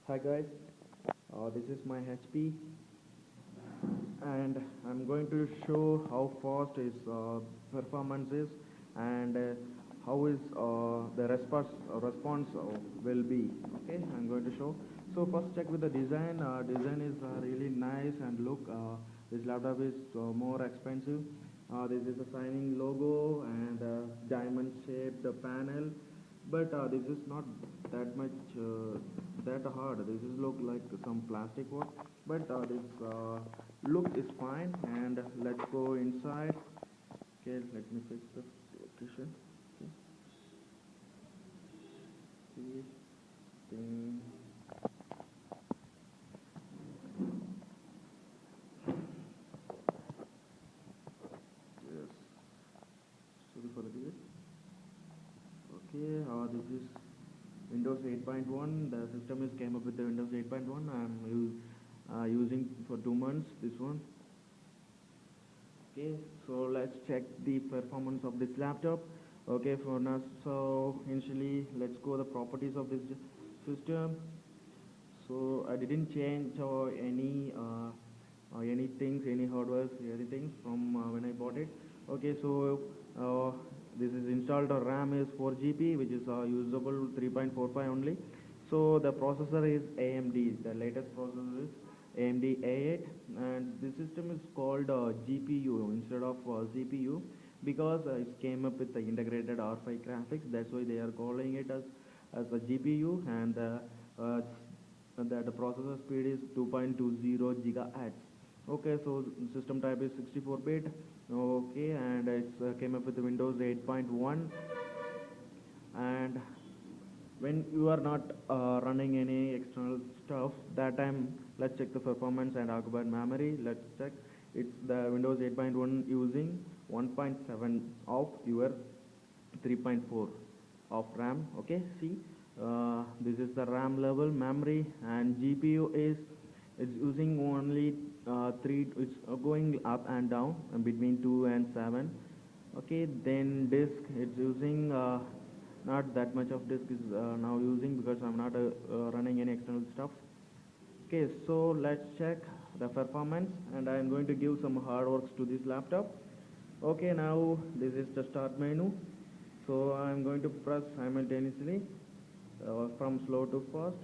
Hi guys, this is my HP and I'm going to show how fast its performance is and how is the response will be. Okay, I'm going to show. So first check with the design. Design is really nice and look, this laptop is more expensive. This is a signing logo and diamond shaped panel, but this is not that much that hard. This is look like some plastic work, but this look is fine. And let's go inside. Okay, let me fix the location. Okay, see thing. Yes, sorry for the delay. Okay, this is Windows 8.1. The system is came up with the Windows 8.1. Using for 2 months this one. Okay, so let's check the performance of this laptop. Okay, for now, so initially let's go the properties of this system. So I didn't change any things, any hardware, anything from when I bought it. Okay, so uh, this is installed. RAM is 4 GB, which is usable 3.45 only. So the processor is AMD. The latest processor is AMD A8, and the system is called GPU instead of CPU because it came up with the integrated R5 graphics. That's why they are calling it as a GPU, uh, and that the processor speed is 2.20 gigahertz. Okay, so system type is 64-bit. Okay, and it's came up with the Windows 8.1. And when you are not running any external stuff, that time let's check the performance and occupied memory. Let's check. It's the Windows 8.1 using 1.7 of your 3.4 of RAM. Okay, see, this is the RAM level memory, and GPU is it's using only three. It's going up and down between 2 and 7. Okay, then disk it's using not that much of disk is now using because I'm not running any external stuff. Okay, so let's check the performance, and I'm going to give some hard works to this laptop. Okay, now this is the start menu. So I'm going to press simultaneously from slow to fast.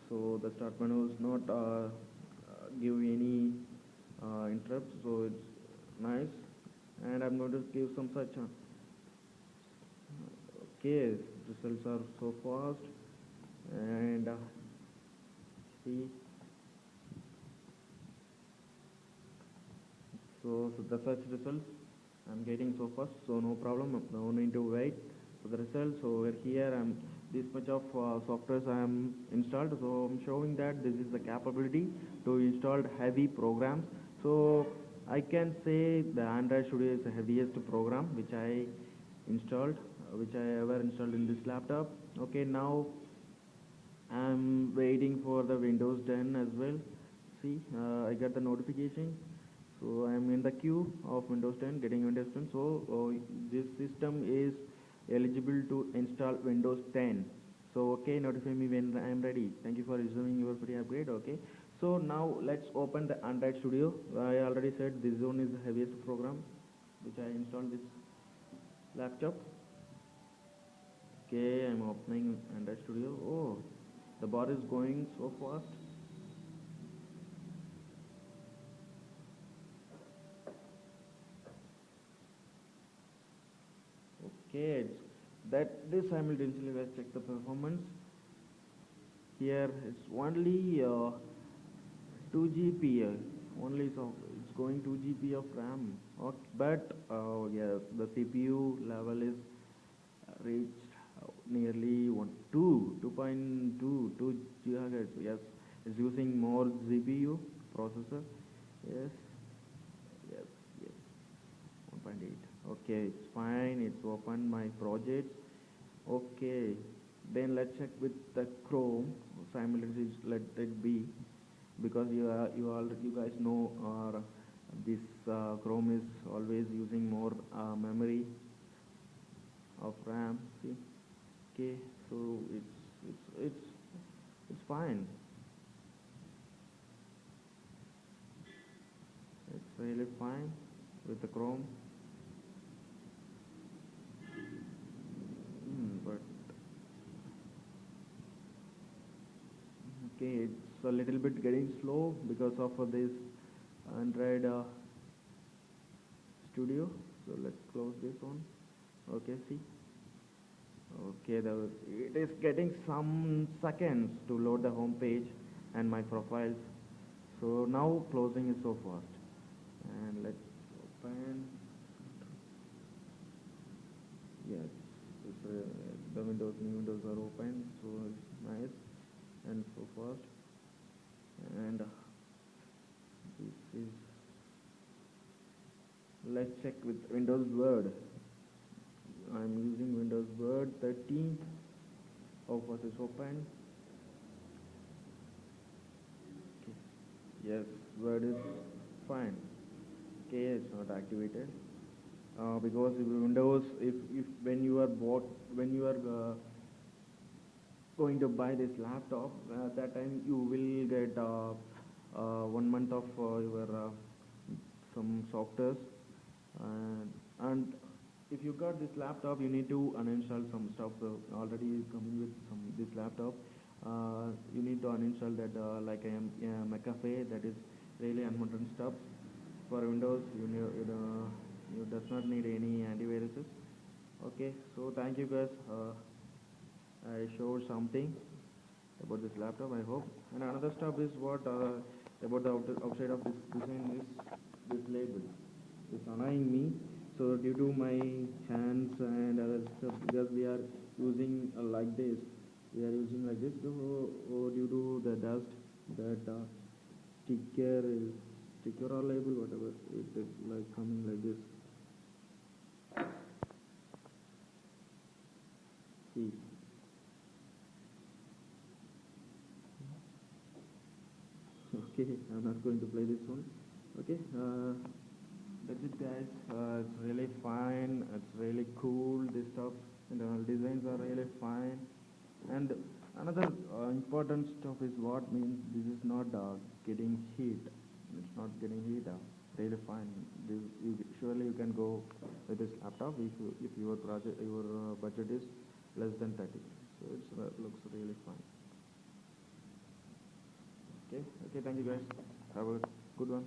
So the start menu is not give any interrupts, so it's nice. And I'm going to give some such okay, results are so fast. And see, so the search results I'm getting so fast, so no problem, no need to wait for the results. So over here I'm this much of softwares I am installed, so I'm showing that this is the capability to install heavy programs. So I can say the Android Studio is the heaviest program which I installed, which I ever installed in this laptop. Okay, now I'm waiting for the Windows 10 as well. See, I got the notification. So I'm in the queue of Windows 10, getting Windows 10. So this system is eligible to install Windows 10. So okay, notify me when I'm ready. Thank you for resuming your free upgrade. Okay. So now let's open the Android Studio. I already said this one is the heaviest program which I installed this laptop. Okay, I'm opening Android Studio. Oh, the bar is going so fast. Okay, that this simultaneously let's check the performance. Here it's only 2 GB. Only so it's going 2 GB of RAM. Okay, but yes, the CPU level is reached nearly 2.22 gigahertz. Yes, it's using more GPU processor. Yes, yes, yes. 1.8. Okay, it's fine. It's opened my projects. Okay, then let's check with the Chrome. Simultaneously, let it be because you guys know this Chrome is always using more memory. RAM. See, okay, so it's it's fine. It's really fine with the Chrome. But okay, it's a little bit getting slow because of this Android Studio. So let's close this one. Okay, see. Okay, it is getting some seconds to load the home page and my profiles. So now closing is so fast. And let's open. Yes, the new windows are open. So it's nice and so fast. And this is. Let's check with Windows Word. I'm using Windows Word 13. How fast is open? Okay. Yes, Word is fine. Okay, it's not activated. Because if when you are going to buy this laptop, at that time you will get 1 month of your some softwares, and if you got this laptop, you need to uninstall some stuff already coming with this laptop. You need to uninstall that like McAfee, that is really unwanted stuff. For Windows, you does not need any antiviruses. Okay, so thank you guys. I showed something about this laptop, I hope. And another stuff is what about the outside of this design is this label. It's annoying me. So due to my hands and other stuff, because we are using like this, so due to the dust, that sticker or label, whatever, it is like coming like this. See. Okay, I'm not going to play this one. Okay, that's it, guys. It's really fine. It's really cool. This stuff, internal designs are really fine. And another important stuff is what means this is not getting heat. It's not getting heat. Really fine. Surely you can go with this laptop if your budget is less than 30. So it looks really fine. Okay. Okay. Thank you, guys. Have a good one.